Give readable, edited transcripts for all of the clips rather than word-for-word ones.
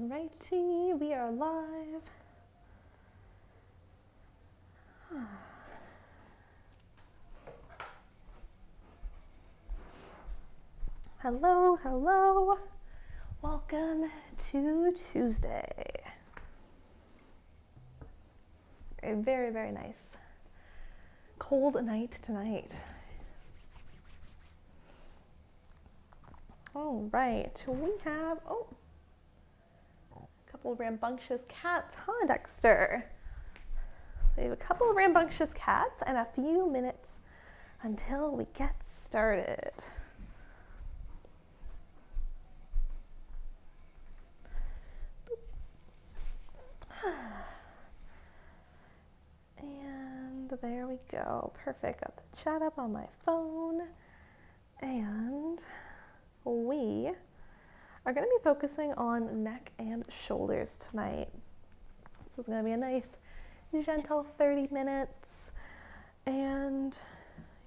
Alrighty, we are live. Hello, hello. Welcome to Tuesday. A very, very nice cold night tonight. All right, we have, a couple of rambunctious cats. Huh, Dexter? We have a couple of rambunctious cats and a few minutes until we get started. And there we go. Perfect. Got the chat up on my phone. And we are going to be focusing on neck and shoulders tonight. This is going to be a nice, gentle 30 minutes. And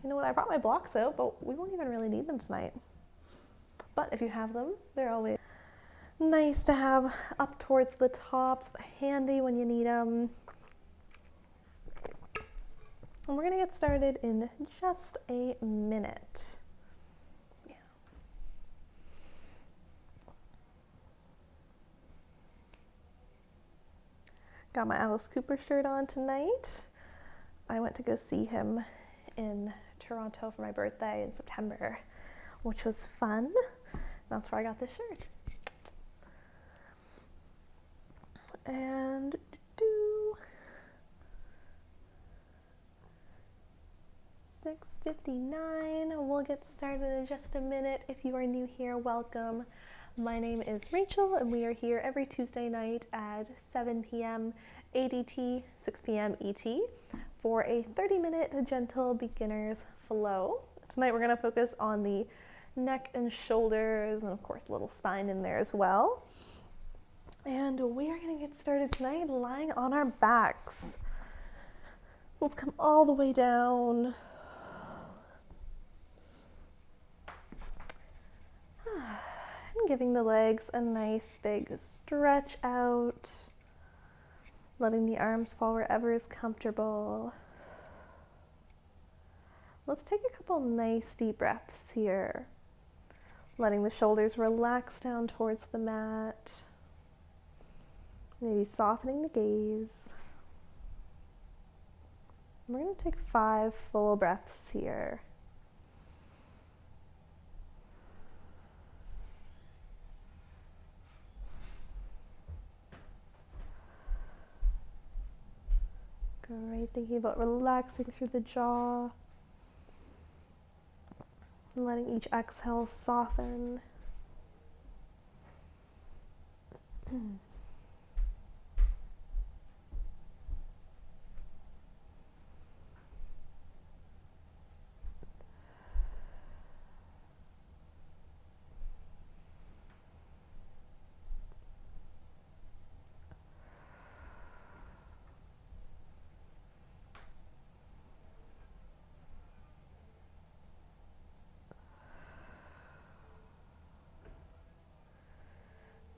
you know what? I brought my blocks out, but we won't even really need them tonight. But if you have them, they're always nice to have up towards the tops, handy when you need them. And we're going to get started in just a minute. Got my Alice Cooper shirt on tonight. I went to go see him in Toronto for my birthday in September, which was fun. That's where I got this shirt. And 6:59. We'll get started in just a minute. If you are new here, welcome. My name is Rachel, and we are here every Tuesday night at 7 p.m. ADT, 6 p.m. ET for a 30-minute gentle beginner's flow. Tonight we're going to focus on the neck and shoulders, and of course a little spine in there as well. And we are going to get started tonight lying on our backs. Let's come all the way down. Giving the legs a nice big stretch out, letting the arms fall wherever is comfortable. Let's take a couple nice deep breaths here, letting the shoulders relax down towards the mat, maybe softening the gaze. We're going to take 5 full breaths here. Great, thinking about relaxing through the jaw, and letting each exhale soften.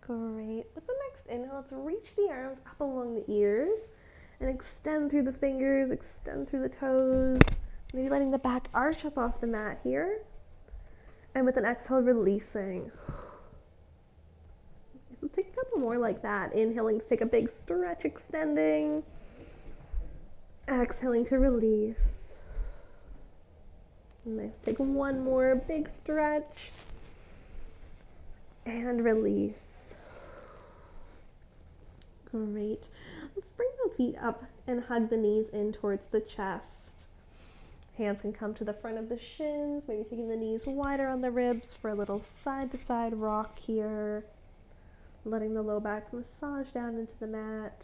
Great. With the next inhale, let's reach the arms up along the ears and extend through the fingers, extend through the toes, maybe letting the back arch up off the mat here. And with an exhale, releasing. Let's take a couple more like that. Inhaling to take a big stretch, extending. Exhaling to release. Nice. Take one more big stretch. And release. Great. Let's bring the feet up and hug the knees in towards the chest. Hands can come to the front of the shins, maybe taking the knees wider on the ribs for a little side-to-side rock here. Letting the low back massage down into the mat.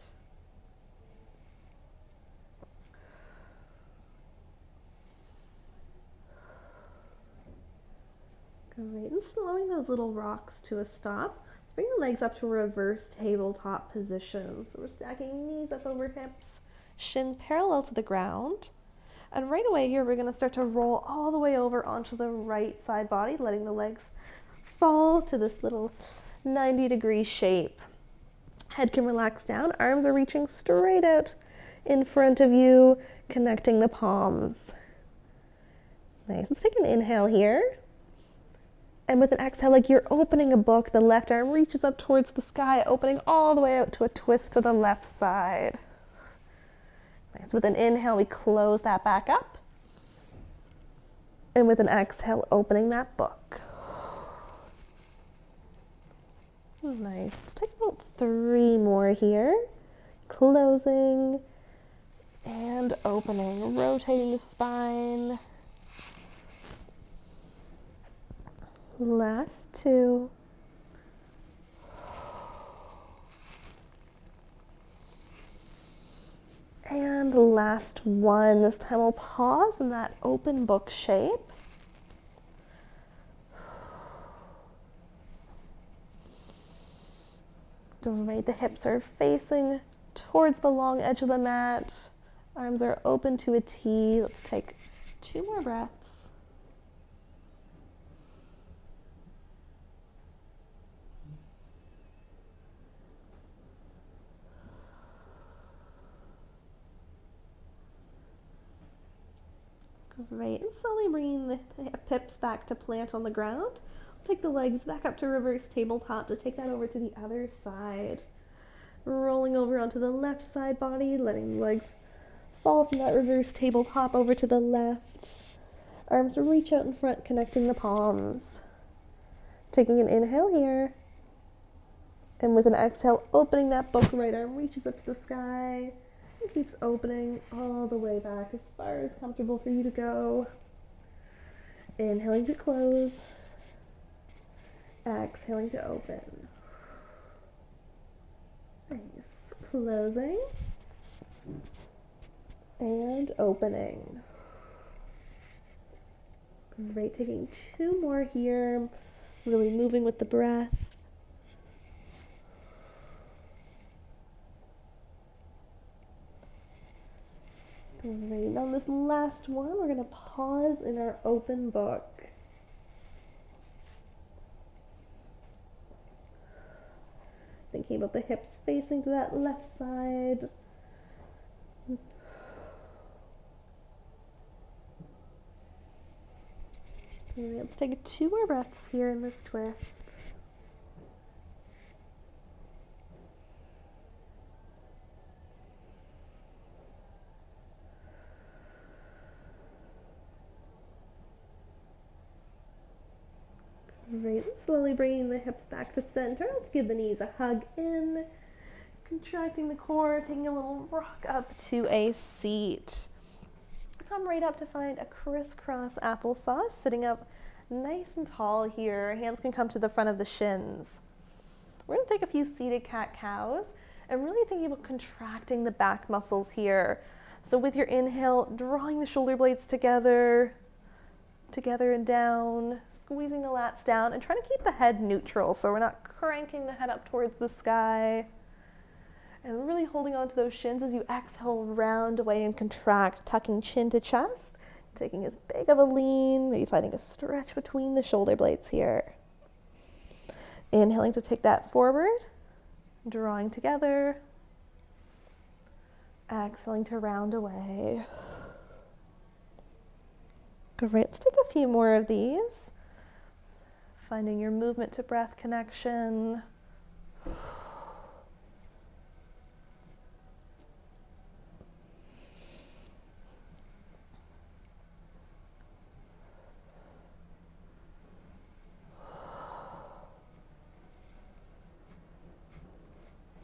Great. And slowing those little rocks to a stop. Bring the legs up to a reverse tabletop position. So we're stacking knees up over hips, shins parallel to the ground. And right away here, we're going to start to roll all the way over onto the right side body, letting the legs fall to this little 90-degree shape. Head can relax down. Arms are reaching straight out in front of you, connecting the palms. Nice. Let's take an inhale here. And with an exhale, like you're opening a book, the left arm reaches up towards the sky, opening all the way out to a twist to the left side. Nice. With an inhale, we close that back up. And with an exhale, opening that book. Nice. Let's take about 3 more here. Closing and opening, rotating the spine. Last 2. And last 1. This time we'll pause in that open book shape. Great, the hips are facing towards the long edge of the mat. Arms are open to a T. Let's take 2 more breaths. Great, and slowly bringing the hips back to plant on the ground. Take the legs back up to reverse tabletop to take that over to the other side. Rolling over onto the left side body, letting the legs fall from that reverse tabletop over to the left. Arms reach out in front, connecting the palms. Taking an inhale here. And with an exhale, opening that book, right arm reaches up to the sky. And keeps opening all the way back as far as comfortable for you to go. Inhaling to close. Exhaling to open. Nice. Closing. And opening. Great. Taking 2 more here. Really moving with the breath. Great. On this last one, we're going to pause in our open book. Thinking about the hips facing to that left side. Okay, let's take 2 more breaths here in this twist. Great. Slowly bringing the hips back to center. Let's give the knees a hug in. Contracting the core, taking a little rock up to a seat. Come right up to find a crisscross applesauce, sitting up nice and tall here. Hands can come to the front of the shins. We're going to take a few seated cat-cows and really thinking about contracting the back muscles here. So with your inhale, drawing the shoulder blades together and down. Squeezing the lats down and trying to keep the head neutral so we're not cranking the head up towards the sky. And really holding on to those shins as you exhale, round away and contract, tucking chin to chest, taking as big of a lean, maybe finding a stretch between the shoulder blades here. Inhaling to take that forward, drawing together. Exhaling to round away. Great, let's take a few more of these. Finding your movement to breath connection.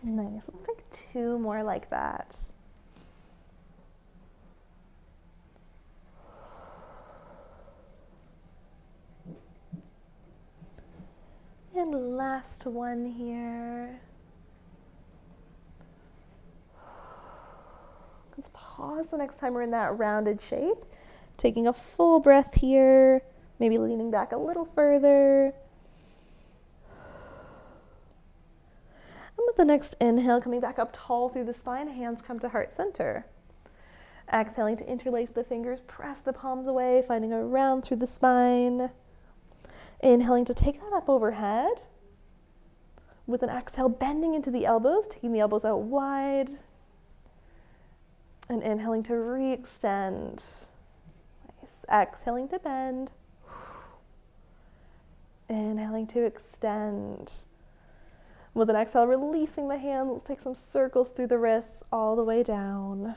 Nice, let's take 2 more like that. And last one here. Let's pause the next time we're in that rounded shape. Taking a full breath here, maybe leaning back a little further. And with the next inhale, coming back up tall through the spine, hands come to heart center. Exhaling to interlace the fingers, press the palms away, finding a round through the spine. Inhaling to take that up overhead. With an exhale, bending into the elbows, taking the elbows out wide. And inhaling to re-extend. Nice. Exhaling to bend. Inhaling to extend. With an exhale, releasing the hands. Let's take some circles through the wrists all the way down.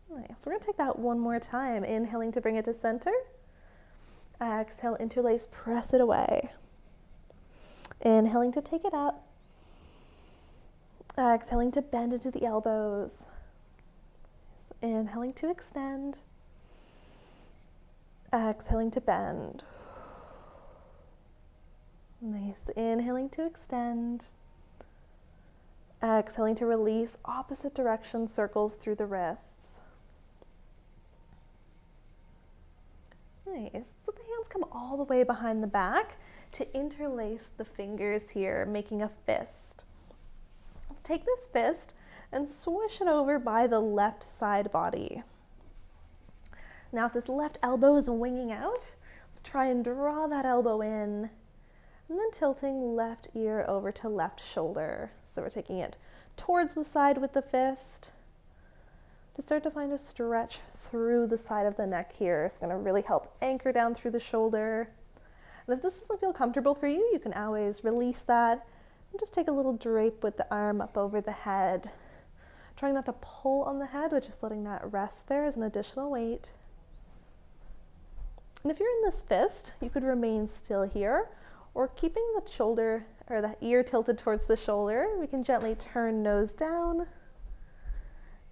Nice. We're going to take that one more time. Inhaling to bring it to center. Exhale, interlace, press it away. Inhaling to take it up. Exhaling to bend into the elbows. Inhaling to extend. Exhaling to bend. Nice. Inhaling to extend. Exhaling to release, opposite direction, circles through the wrists. Nice. So the hands come all the way behind the back to interlace the fingers here, making a fist. Let's take this fist and swish it over by the left side body. Now if this left elbow is winging out, let's try and draw that elbow in, and then tilting left ear over to left shoulder. So we're taking it towards the side with the fist to start to find a stretch through the side of the neck here. It's going to really help anchor down through the shoulder. And if this doesn't feel comfortable for you, you can always release that and just take a little drape with the arm up over the head. Trying not to pull on the head, but just letting that rest there as an additional weight. And if you're in this fist, you could remain still here, or keeping the shoulder or the ear tilted towards the shoulder, we can gently turn nose down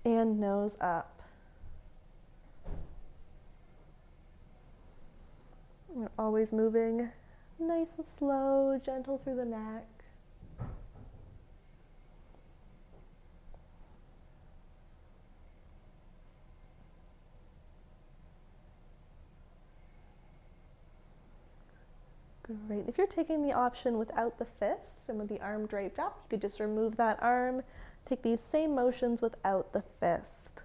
and nose up. We're always moving nice and slow, gentle through the neck. Great. If you're taking the option without the fist and with the arm draped up, you could just remove that arm, take these same motions without the fist.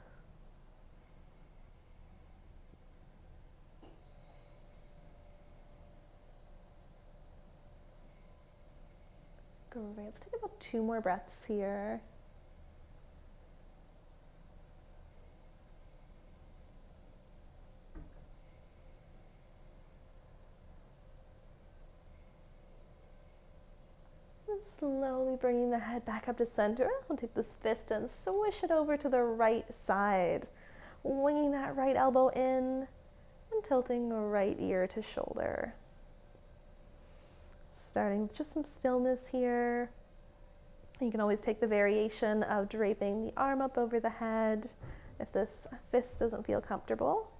Great. Let's take about 2 more breaths here. Slowly bringing the head back up to center. We'll take this fist and swish it over to the right side, winging that right elbow in and tilting right ear to shoulder. Starting with just some stillness here. You can always take the variation of draping the arm up over the head if this fist doesn't feel comfortable.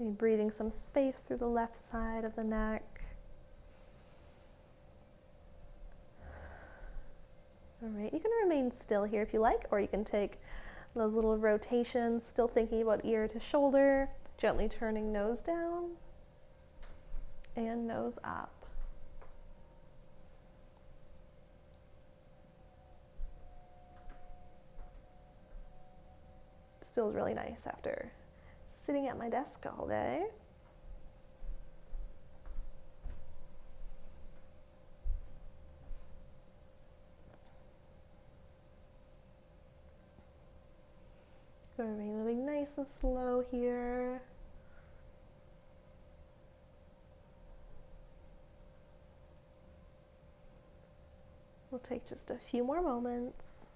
Maybe breathing some space through the left side of the neck. All right, you can remain still here if you like, or you can take those little rotations, still thinking about ear to shoulder, gently turning nose down and nose up. This feels really nice after sitting at my desk all day. We're moving nice and slow here. We'll take just a few more moments.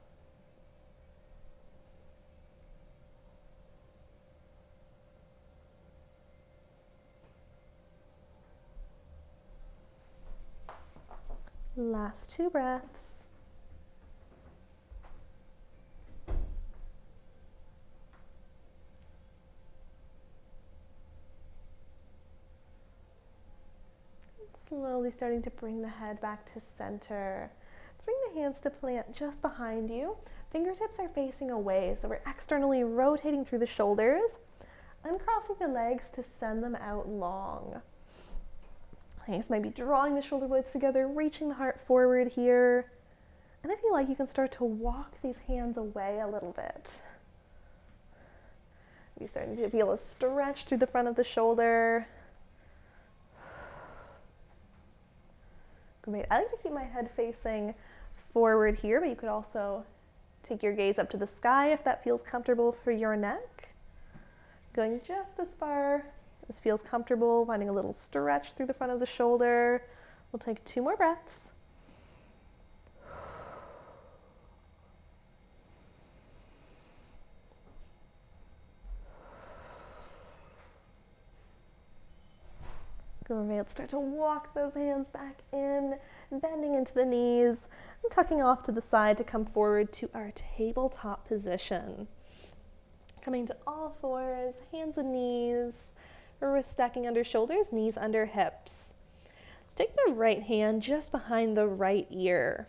Last 2 breaths. Slowly starting to bring the head back to center. Let's bring the hands to plant just behind you. Fingertips are facing away, so we're externally rotating through the shoulders, uncrossing the legs to send them out long. Nice, maybe drawing the shoulder blades together, reaching the heart forward here. And if you like, you can start to walk these hands away a little bit. You're starting to feel a stretch through the front of the shoulder. Great. I like to keep my head facing forward here, but you could also take your gaze up to the sky if that feels comfortable for your neck. Going just as far as feels comfortable, finding a little stretch through the front of the shoulder. We'll take 2 more breaths. Great. Let's start to walk those hands back in, bending into the knees, and tucking off to the side to come forward to our tabletop position. Coming to all fours, hands and knees, wrists stacking under shoulders, knees under hips. Let's take the right hand just behind the right ear.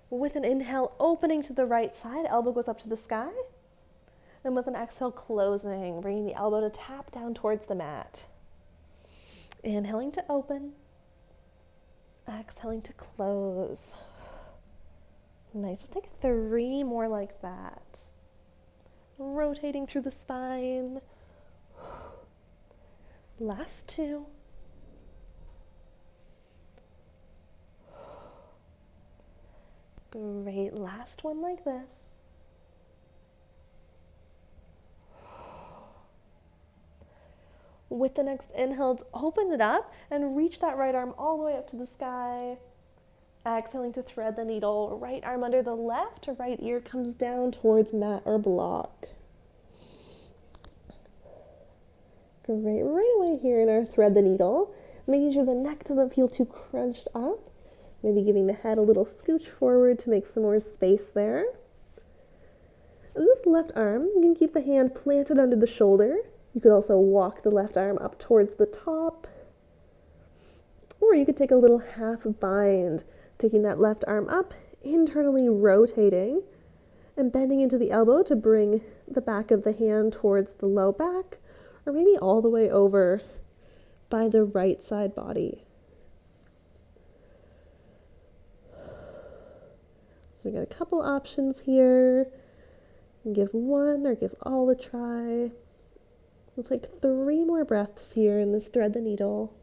With an inhale, opening to the right side, elbow goes up to the sky. And with an exhale, closing, bringing the elbow to tap down towards the mat. Inhaling to open, exhaling to close. Nice, let's take 3 more like that. Rotating through the spine. Last 2. Great, last one like this. With the next inhale, open it up and reach that right arm all the way up to the sky. Exhaling to thread the needle, right arm under the left, right ear comes down towards mat or block. Great, right away here in our thread the needle, making sure the neck doesn't feel too crunched up. Maybe giving the head a little scooch forward to make some more space there. And this left arm, you can keep the hand planted under the shoulder. You could also walk the left arm up towards the top. Or you could take a little half bind, taking that left arm up, internally rotating, and bending into the elbow to bring the back of the hand towards the low back, or maybe all the way over by the right side body. So we got a couple options here. Give one or give all a try. We'll take 3 more breaths here in this thread the needle.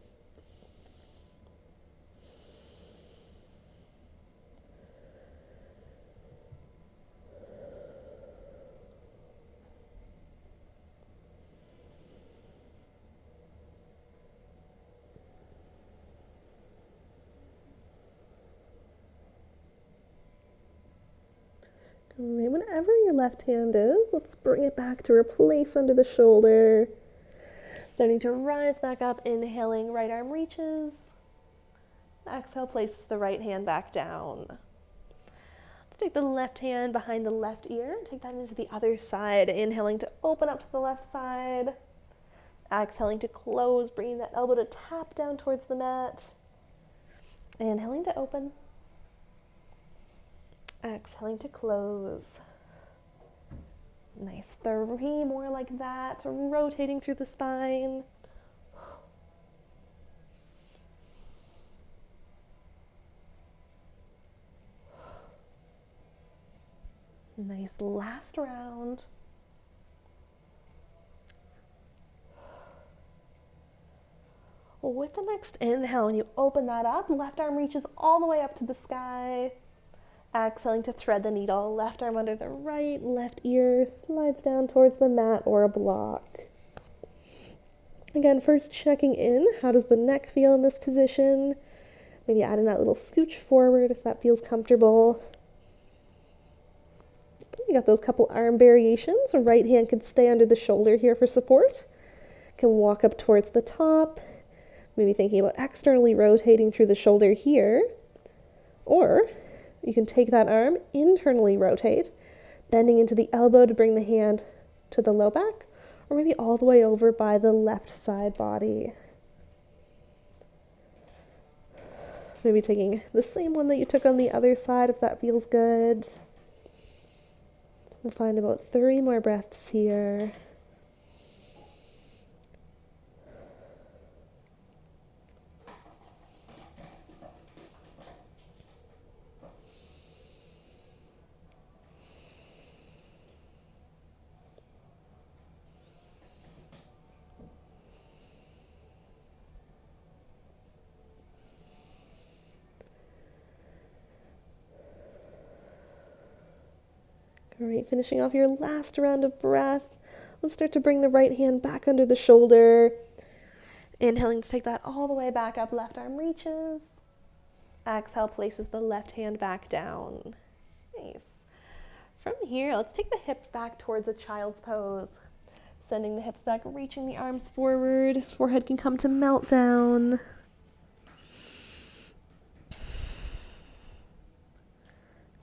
Whenever your left hand is, let's bring it back to replace under the shoulder. Starting to rise back up, inhaling, right arm reaches. Exhale, places the right hand back down. Let's take the left hand behind the left ear, take that into the other side, inhaling to open up to the left side. Exhaling to close, bringing that elbow to tap down towards the mat. Inhaling to open. Exhaling to close. Nice, 3 more like that, rotating through the spine. Nice, last round. With the next inhale, when you open that up, left arm reaches all the way up to the sky. Exhaling to thread the needle, left arm under the right, left ear slides down towards the mat or a block. Again, first checking in, how does the neck feel in this position? Maybe adding that little scooch forward if that feels comfortable. You got those couple arm variations. Right hand could stay under the shoulder here for support. Can walk up towards the top. Maybe thinking about externally rotating through the shoulder here. Or you can take that arm, internally rotate, bending into the elbow to bring the hand to the low back, or maybe all the way over by the left side body. Maybe taking the same one that you took on the other side if that feels good. We'll find about 3 more breaths here. All right, finishing off your last round of breath. Let's start to bring the right hand back under the shoulder. Inhaling to take that all the way back up, left arm reaches. Exhale, places the left hand back down. Nice. From here, let's take the hips back towards a child's pose. Sending the hips back, reaching the arms forward. Forehead can come to melt down.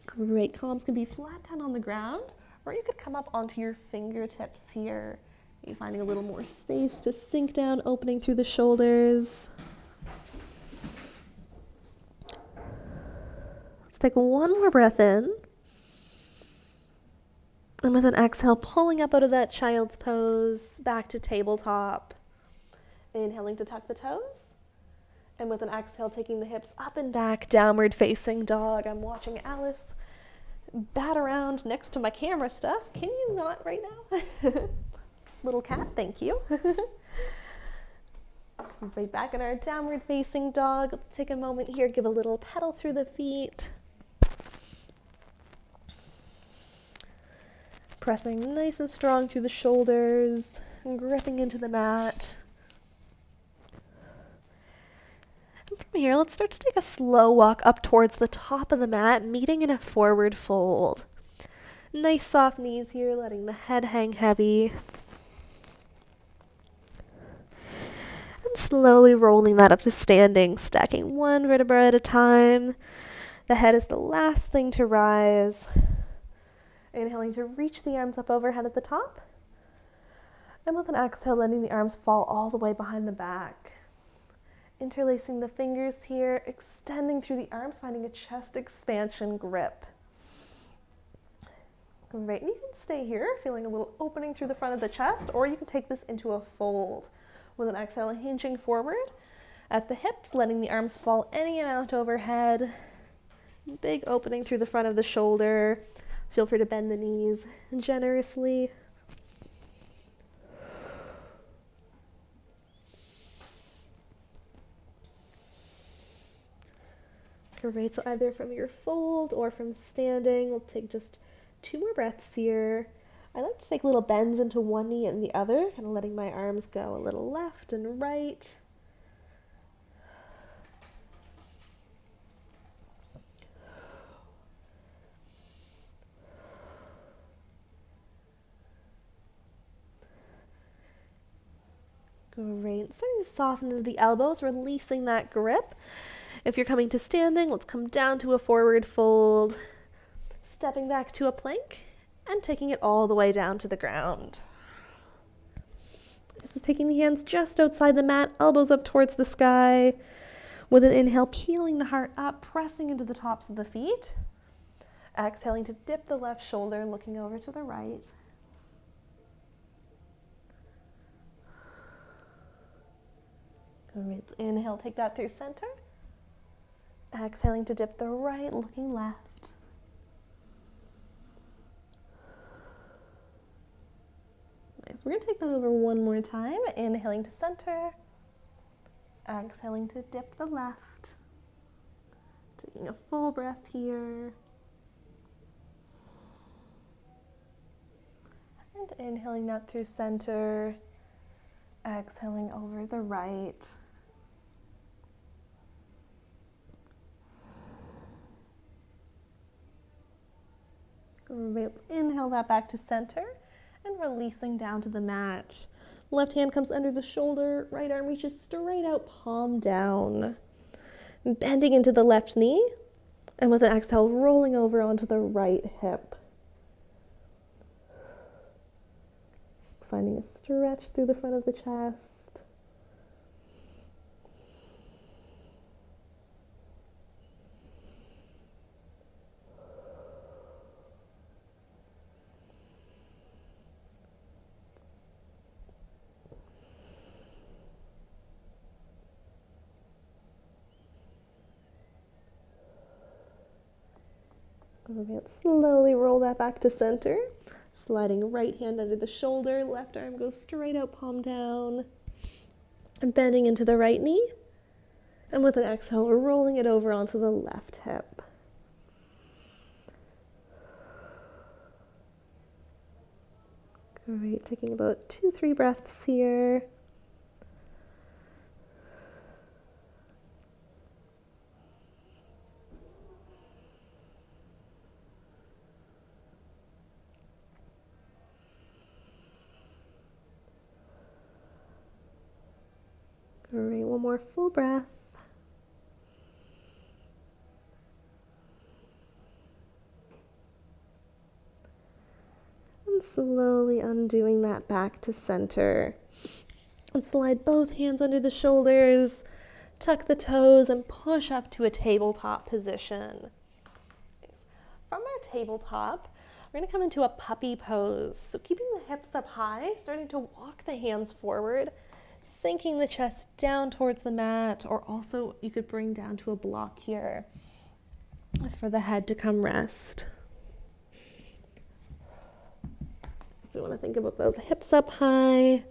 Great. Palms can be flat down on the ground, or you could come up onto your fingertips here. You're finding a little more space to sink down, opening through the shoulders. Let's take one more breath in. And with an exhale, pulling up out of that child's pose, back to tabletop. Inhaling to tuck the toes. And with an exhale, taking the hips up and back, downward facing dog. I'm watching Alice bat around next to my camera stuff. Can you not right now? Little cat, thank you. Right back in our downward facing dog. Let's take a moment here, give a little pedal through the feet. Pressing nice and strong through the shoulders, and gripping into the mat. And from here, let's start to take a slow walk up towards the top of the mat, meeting in a forward fold. Nice soft knees here, letting the head hang heavy. And slowly rolling that up to standing, stacking one vertebra at a time. The head is the last thing to rise. Inhaling to reach the arms up overhead at the top. And with an exhale, letting the arms fall all the way behind the back. Interlacing the fingers here, extending through the arms, finding a chest expansion grip. Great, and you can stay here, feeling a little opening through the front of the chest, or you can take this into a fold. With an exhale, hinging forward at the hips, letting the arms fall any amount overhead. Big opening through the front of the shoulder. Feel free to bend the knees generously. Great, so either from your fold or from standing, we'll take just 2 more breaths here. I like to take little bends into one knee and the other, kind of letting my arms go a little left and right. Great. Starting to soften into the elbows, releasing that grip. If you're coming to standing, let's come down to a forward fold, stepping back to a plank, and taking it all the way down to the ground. So taking the hands just outside the mat, elbows up towards the sky. With an inhale, peeling the heart up, pressing into the tops of the feet. Exhaling to dip the left shoulder, looking over to the right. Great. Inhale, take that through center. Exhaling to dip the right, looking left. Nice. We're going to take that over one more time. Inhaling to center. Exhaling to dip the left. Taking a full breath here. And inhaling that through center. Exhaling over the right. Great. Inhale that back to center and releasing down to the mat. Left hand comes under the shoulder, right arm reaches straight out, palm down. Bending into the left knee, and with an exhale, rolling over onto the right hip. Finding a stretch through the front of the chest. Slowly roll that back to center. Sliding right hand under the shoulder, left arm goes straight out, palm down. And bending into the right knee. And with an exhale, we're rolling it over onto the left hip. All right, taking about 2-3 breaths here. All right, one more full breath. And slowly undoing that back to center. And slide both hands under the shoulders, tuck the toes, and push up to a tabletop position. From our tabletop, we're going to come into a puppy pose. So keeping the hips up high, starting to walk the hands forward, sinking the chest down towards the mat, or also you could bring down to a block here for the head to come rest. So you want to think about those hips up high.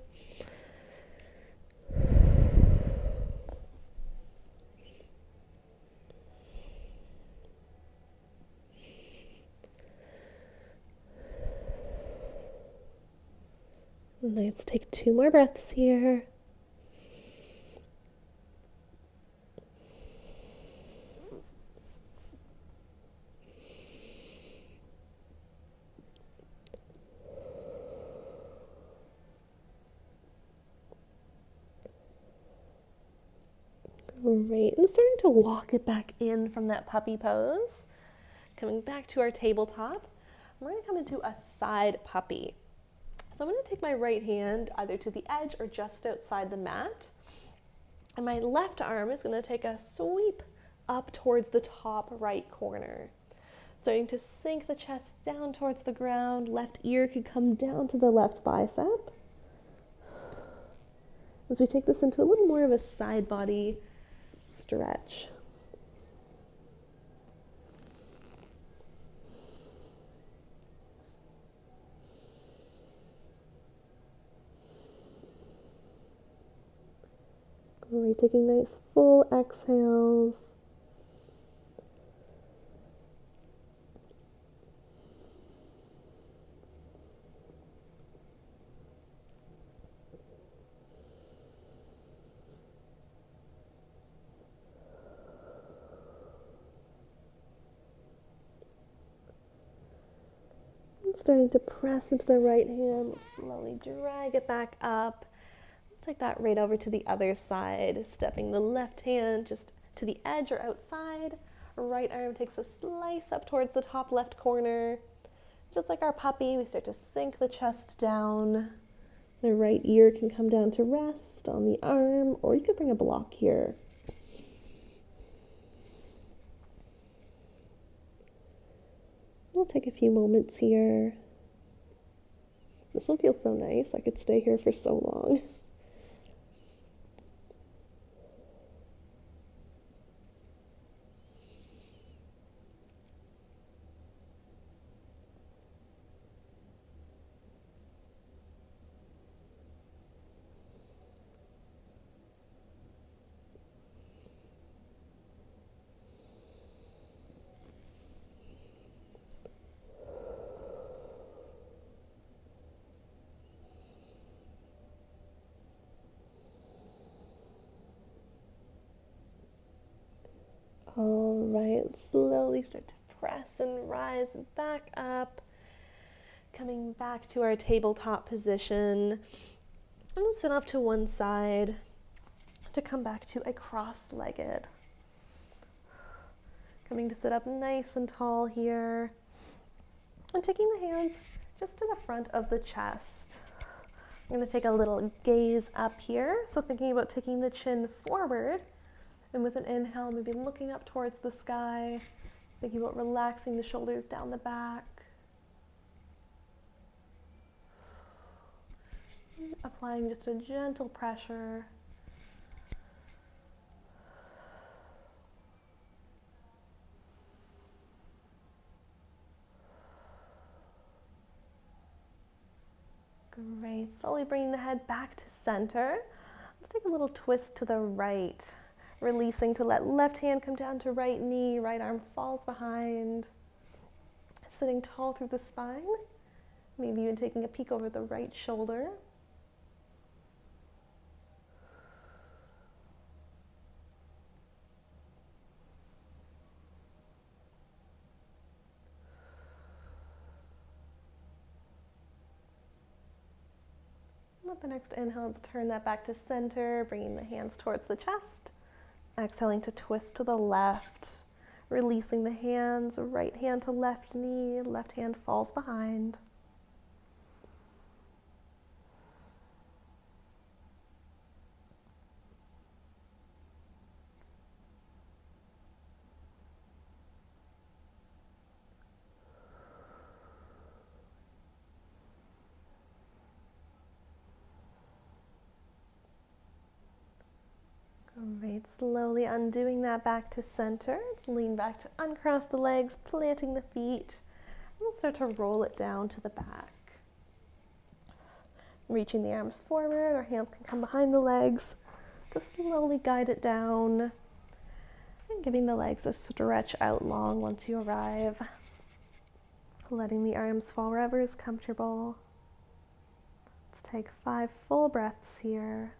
Let's take 2 more breaths here. Great, and starting to walk it back in from that puppy pose. Coming back to our tabletop, we're going to come into a side puppy. So I'm going to take my right hand either to the edge or just outside the mat. And my left arm is going to take a sweep up towards the top right corner. Starting to sink the chest down towards the ground. Left ear could come down to the left bicep. As we take this into a little more of a side body stretch. Great, taking nice full exhales. Starting to press into the right hand, slowly drag it back up. Take that right over to the other side, stepping the left hand just to the edge or outside. Right arm takes a slice up towards the top left corner. Just like our puppy, we start to sink the chest down. The right ear can come down to rest on the arm, or you could bring a block here. We'll take a few moments here. This one feels so nice. I could stay here for so long. All right, slowly start to press and rise back up. Coming back to our tabletop position. And we'll sit off to one side to come back to a cross-legged. Coming to sit up nice and tall here. And taking the hands just to the front of the chest. I'm going to take a little gaze up here. So thinking about taking the chin forward. And with an inhale, maybe looking up towards the sky, thinking about relaxing the shoulders down the back. Applying just a gentle pressure. Great, slowly bringing the head back to center. Let's take a little twist to the right. Releasing to let left hand come down to right knee, right arm falls behind. Sitting tall through the spine. Maybe even taking a peek over the right shoulder. With the next inhale, let's turn that back to center, bringing the hands towards the chest. Exhaling to twist to the left, releasing the hands, right hand to left knee, left hand falls behind. Great, slowly undoing that back to center. Let's lean back to uncross the legs, planting the feet. We'll start to roll it down to the back. Reaching the arms forward, our hands can come behind the legs to slowly guide it down. And giving the legs a stretch out long once you arrive. Letting the arms fall wherever is comfortable. Let's take 5 full breaths here.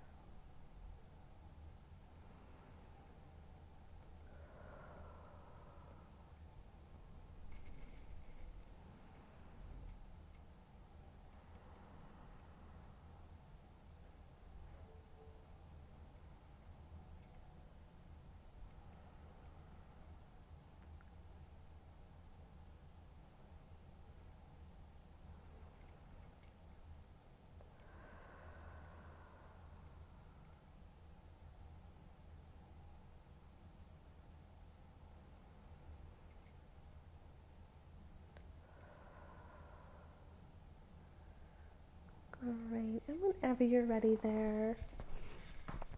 Great, and whenever you're ready there,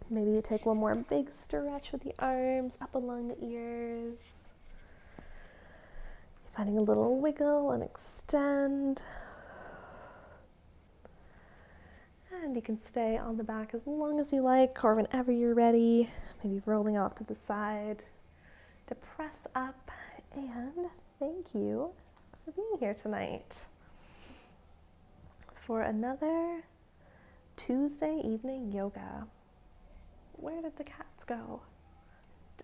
maybe you take one more big stretch with the arms up along the ears. Finding a little wiggle and extend. And you can stay on the back as long as you like, or whenever you're ready, maybe rolling off to the side to press up. And thank you for being here tonight for another Tuesday evening yoga. Where did the cats go?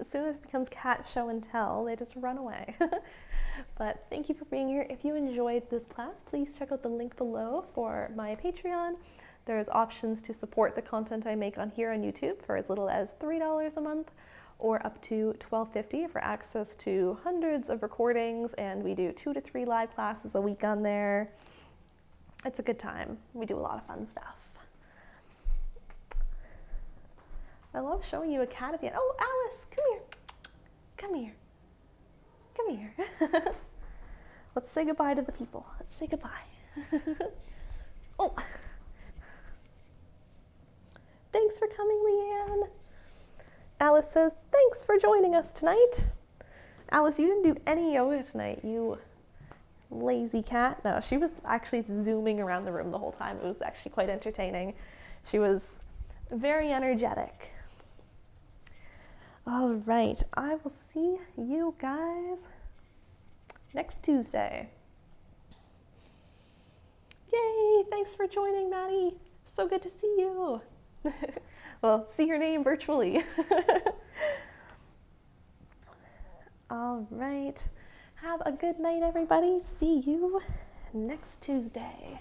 As soon as it becomes cat show and tell, they just run away. But thank you for being here. If you enjoyed this class, please check out the link below for my Patreon. There's options to support the content I make on here on YouTube for as little as $3 a month or up to $12.50 for access to hundreds of recordings, and we do 2 to 3 live classes a week on there. It's a good time. We do a lot of fun stuff. I love showing you a cat at the end. Oh, Alice, come here. Come here. Come here. Let's say goodbye to the people. Let's say goodbye. Oh. Thanks for coming, Leanne. Alice says, thanks for joining us tonight. Alice, you didn't do any yoga tonight, you lazy cat. No, she was actually zooming around the room the whole time. It was actually quite entertaining. She was very energetic. All right, I will see you guys next Tuesday. Yay, thanks for joining, Maddie. So good to see you. Well, see your name virtually. All right. Have a good night, everybody. See you next Tuesday.